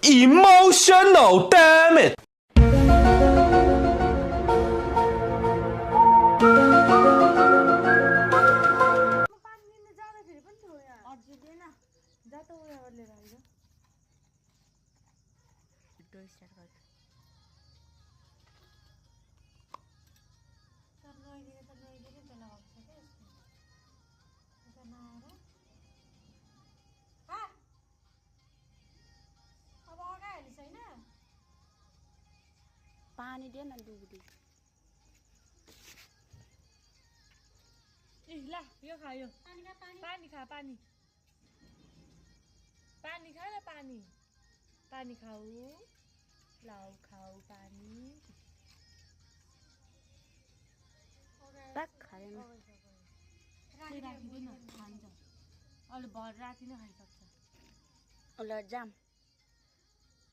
Emotional, damn it! पानी they न दुबी ल यो खा यो पानी खा पानी पानी खा न पानी पानी खाऊ लाऊ खाऊ पानी पाक खाएन राखिदिन खान्छ अहिले भर राति नै खाइसक्छ ल जाम